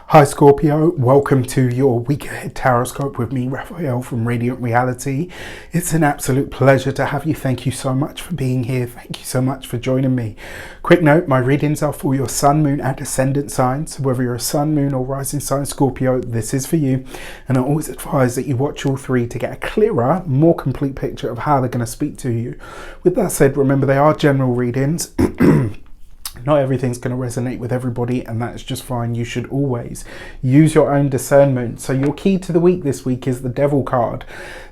Hi Scorpio, welcome to your week ahead tarot with me, Raphael from Radiant Reality. It's an absolute pleasure to have you. Thank you so much for being here. Thank you so much for joining me. Quick note, my readings are for your sun, moon and ascendant signs. So whether you're a sun, moon or rising sign Scorpio, this is for you. And I always advise that you watch all three to get a clearer, more complete picture of how they're going to speak to you. With that said, remember they are general readings. Not everything's going to resonate with everybody, and that's just fine. You should always use your own discernment. So your key to the week this week is the Devil card.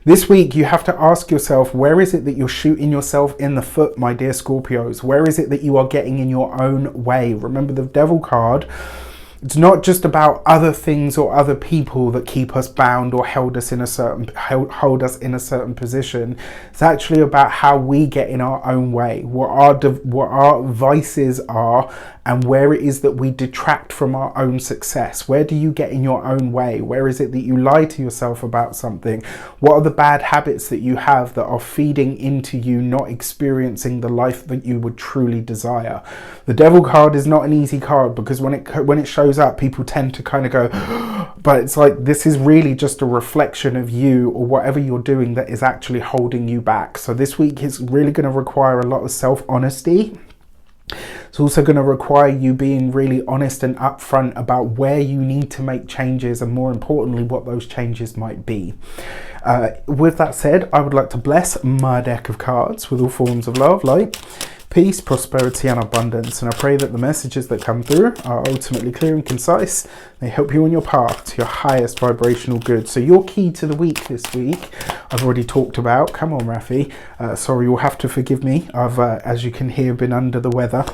This week you have to ask yourself, where is it that you're shooting yourself in the foot, my dear Scorpios? Where is it that you are getting in your own way? Remember, the Devil card, it's not just about other things or other people that keep us bound or hold us in a certain position. It's actually about how we get in our own way, what our vices are, and where it is that we detract from our own success. Where do you get in your own way? Where is it that you lie to yourself about something? What are the bad habits that you have that are feeding into you not experiencing the life that you would truly desire? The Devil card is not an easy card, because when it shows up, people tend to kind of go, but it's like, this is really just a reflection of you or whatever you're doing that is actually holding you back. So this week is really going to require a lot of self-honesty. It's also going to require you being really honest and upfront about where you need to make changes, and more importantly, what those changes might be. With that said, I would like to bless my deck of cards with all forms of love, light, peace, prosperity and abundance, and I pray that the messages that come through are ultimately clear and concise. They help you on your path to your highest vibrational good. So your key to the week this week, I've already talked about. Come on, Rafi. Sorry, you'll have to forgive me. I've, as you can hear, been under the weather.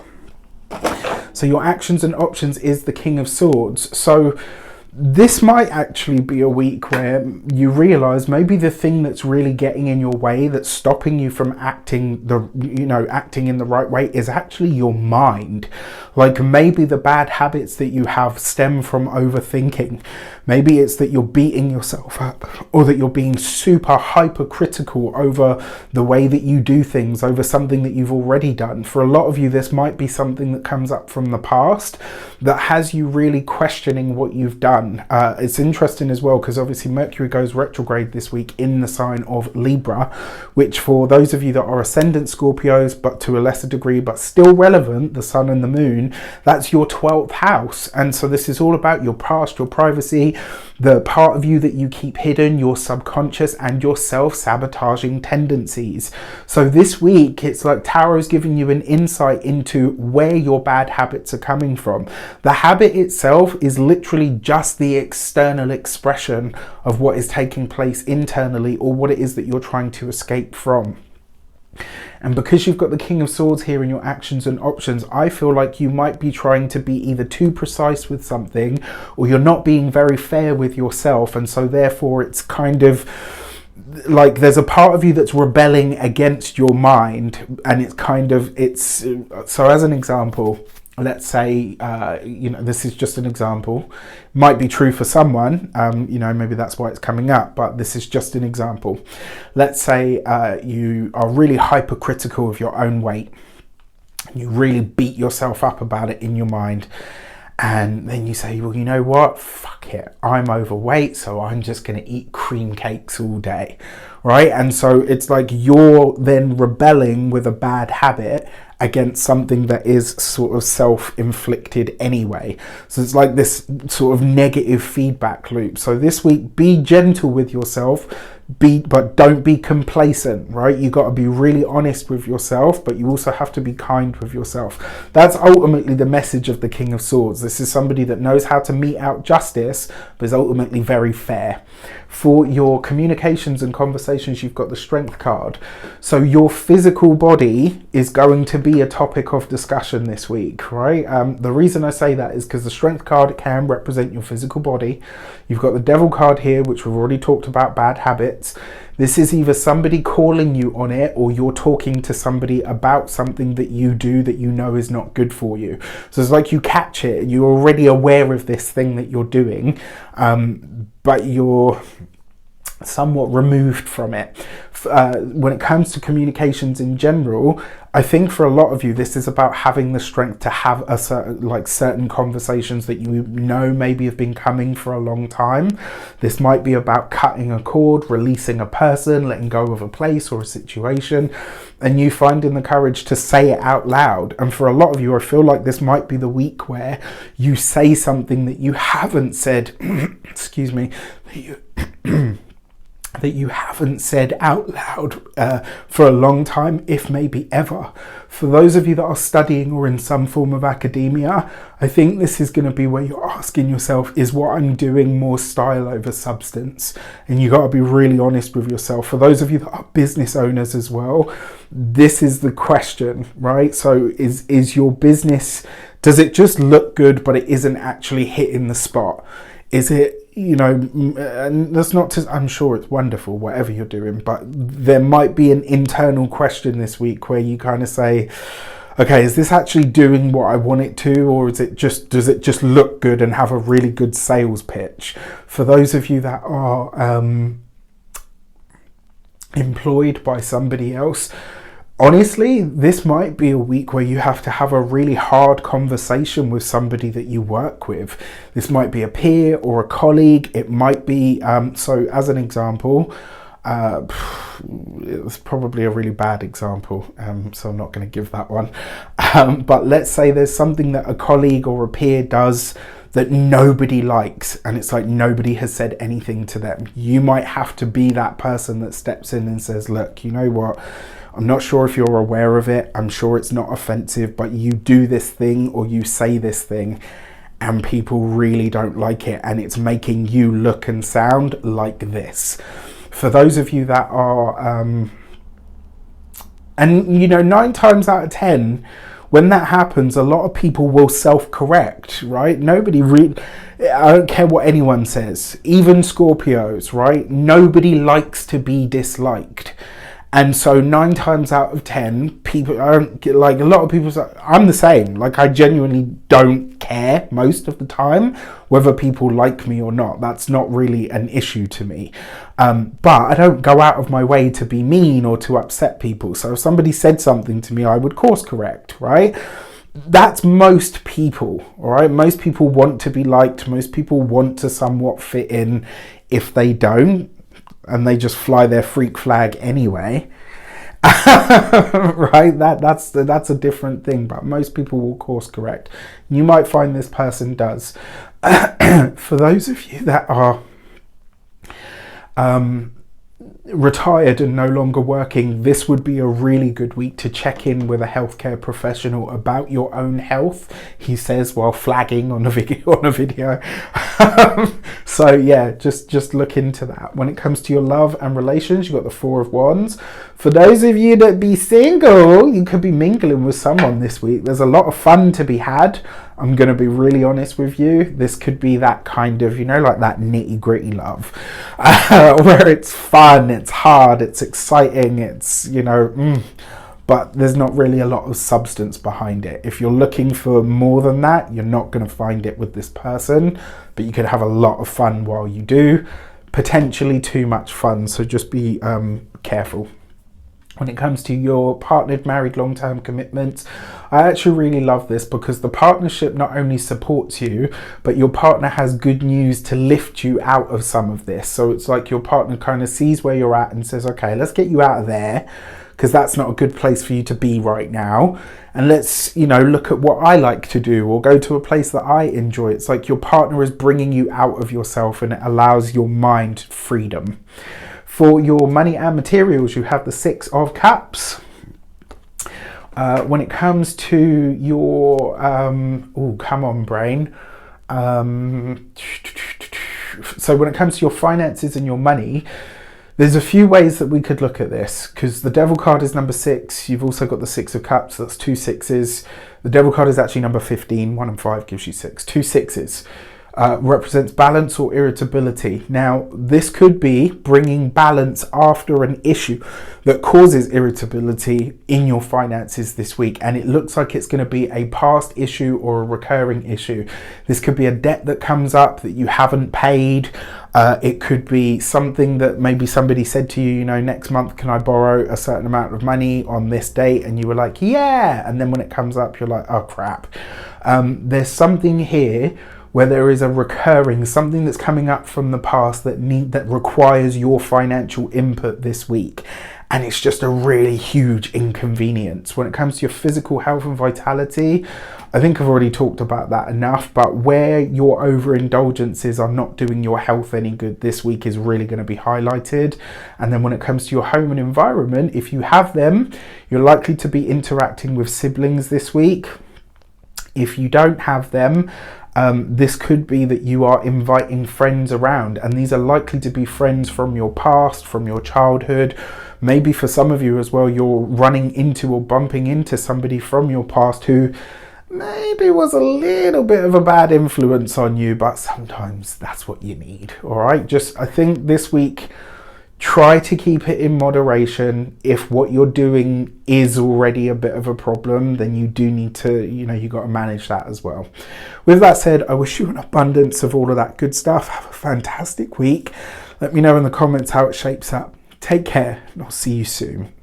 So your actions and options is the King of Swords. So this might actually be a week where you realize maybe the thing that's really getting in your way, that's stopping you from acting in the right way, is actually your mind. Like, maybe the bad habits that you have stem from overthinking. Maybe it's that you're beating yourself up, or that you're being super hypercritical over the way that you do things, over something that you've already done. For a lot of you, this might be something that comes up from the past that has you really questioning what you've done. It's interesting as well, because obviously Mercury goes retrograde this week in the sign of Libra, which for those of you that are ascendant Scorpios, but to a lesser degree, but still relevant, the sun and the moon, that's your 12th house. And so this is all about your past, your privacy, the part of you that you keep hidden, your subconscious and your self-sabotaging tendencies. So this week, it's like Tarot's giving you an insight into where your bad habits are coming from. The habit itself is literally just the external expression of what is taking place internally, or what it is that you're trying to escape from. And because you've got the King of Swords here in your actions and options, I feel like you might be trying to be either too precise with something, or you're not being very fair with yourself. And so therefore it's kind of like there's a part of you that's rebelling against your mind. And so as an example, let's say, this is just an example, might be true for someone, maybe that's why it's coming up, but this is just an example. Let's say you are really hypercritical of your own weight. You really beat yourself up about it in your mind. And then you say, well, you know what? Fuck it. I'm overweight, so I'm just going to eat cream cakes all day, right? And so it's like you're then rebelling with a bad habit against something that is sort of self-inflicted anyway. So it's like this sort of negative feedback loop. So this week, be gentle with yourself, but don't be complacent, right? You got to be really honest with yourself, but you also have to be kind with yourself. That's ultimately the message of the King of Swords. This is somebody that knows how to mete out justice, but is ultimately very fair. For your communications and conversations, you've got the Strength card. So your physical body is going to be a topic of discussion this week, right? The reason I say that is because the Strength card can represent your physical body. You've got the Devil card here, which we've already talked about, bad habits. This is either somebody calling you on it, or you're talking to somebody about something that you do that you know is not good for you. So it's like you catch it, you're already aware of this thing that you're doing, but you're somewhat removed from it. When it comes to communications in general, I think for a lot of you, this is about having the strength to have a certain conversations that you know maybe have been coming for a long time. This might be about cutting a cord, releasing a person, letting go of a place or a situation, and you finding the courage to say it out loud. And for a lot of you, I feel like this might be the week where you say something that you haven't said, excuse me, that you haven't said out loud for a long time, if maybe ever. For those of you that are studying or in some form of academia, I think this is going to be where you're asking yourself, is what I'm doing more style over substance? And you got to be really honest with yourself. For those of you that are business owners as well, this is the question, right? So is your business, does it just look good but it isn't actually hitting the spot? Is it, you know, and that's not to, I'm sure it's wonderful, whatever you're doing, but there might be an internal question this week where you kind of say, okay, is this actually doing what I want it to, or is it just, does it just look good and have a really good sales pitch? For those of you that are employed by somebody else, honestly, this might be a week where you have to have a really hard conversation with somebody that you work with. This might be a peer or a colleague. It might be, so as an example, it's probably a really bad example, so I'm not going to give that one. But let's say there's something that a colleague or a peer does that nobody likes, and it's like nobody has said anything to them. You might have to be that person that steps in and says, look, you know what? I'm not sure if you're aware of it. I'm sure it's not offensive, but you do this thing or you say this thing and people really don't like it, and it's making you look and sound like this. For those of you that are, and you know, 9 times out of 10, when that happens, a lot of people will self-correct, right? Nobody really, I don't care what anyone says, even Scorpios, right? Nobody likes to be disliked. And so 9 times out of 10, people, I don't get, like, a lot of people say, I'm the same. Like, I genuinely don't care most of the time whether people like me or not. That's not really an issue to me. But I don't go out of my way to be mean or to upset people. So if somebody said something to me, I would course correct, right? That's most people, all right? Most people want to be liked. Most people want to somewhat fit in. If they don't, and they just fly their freak flag anyway, right? That's a different thing, but most people will course correct. You might find this person does. For those of you that are retired and no longer working, this would be a really good week to check in with a healthcare professional about your own health, he says while flagging on a video. So yeah, just look into that. When it comes to your love and relations, you've got the 4 of Wands. For those of you that be single, you could be mingling with someone this week. There's a lot of fun to be had. I'm going to be really honest with you. This could be that kind of, you know, like that nitty gritty love, where it's fun, it's hard, it's exciting, it's, you know, but there's not really a lot of substance behind it. If you're looking for more than that, you're not going to find it with this person, but you could have a lot of fun while you do, potentially too much fun. So just be careful. When it comes to your partnered, married, long-term commitments, I actually really love this because the partnership not only supports you, but your partner has good news to lift you out of some of this. So it's like your partner kind of sees where you're at and says, okay, let's get you out of there because that's not a good place for you to be right now. And let's, you know, look at what I like to do or go to a place that I enjoy. It's like your partner is bringing you out of yourself and it allows your mind freedom. For your money and materials, you have the 6 of Cups. When it comes to your, oh, come on, brain. So when it comes to your finances and your money, there's a few ways that we could look at this, because the Devil card is number 6. You've also got the 6 of Cups. That's 2 6s. The Devil card is actually number 15. 1 and 5 gives you 6. 2 6s. Represents balance or irritability. Now, this could be bringing balance after an issue that causes irritability in your finances this week. And it looks like it's going to be a past issue or a recurring issue. This could be a debt that comes up that you haven't paid. It could be something that maybe somebody said to you, you know, next month can I borrow a certain amount of money on this date, and you were like, yeah, and then when it comes up you're like, oh crap. There's something here where there is a recurring, something that's coming up from the past that requires your financial input this week. And it's just a really huge inconvenience. When it comes to your physical health and vitality, I think I've already talked about that enough, but where your overindulgences are not doing your health any good this week is really going to be highlighted. And then when it comes to your home and environment, if you have them, you're likely to be interacting with siblings this week. If you don't have them, this could be that you are inviting friends around, and these are likely to be friends from your past, from your childhood. Maybe for some of you as well, you're running into or bumping into somebody from your past who maybe was a little bit of a bad influence on you, but sometimes that's what you need. All right, I think this week, try to keep it in moderation. If what you're doing is already a bit of a problem, then you do need to, you got to manage that as well. With that said, I wish you an abundance of all of that good stuff. Have a fantastic week. Let me know in the comments how it shapes up. Take care, and I'll see you soon.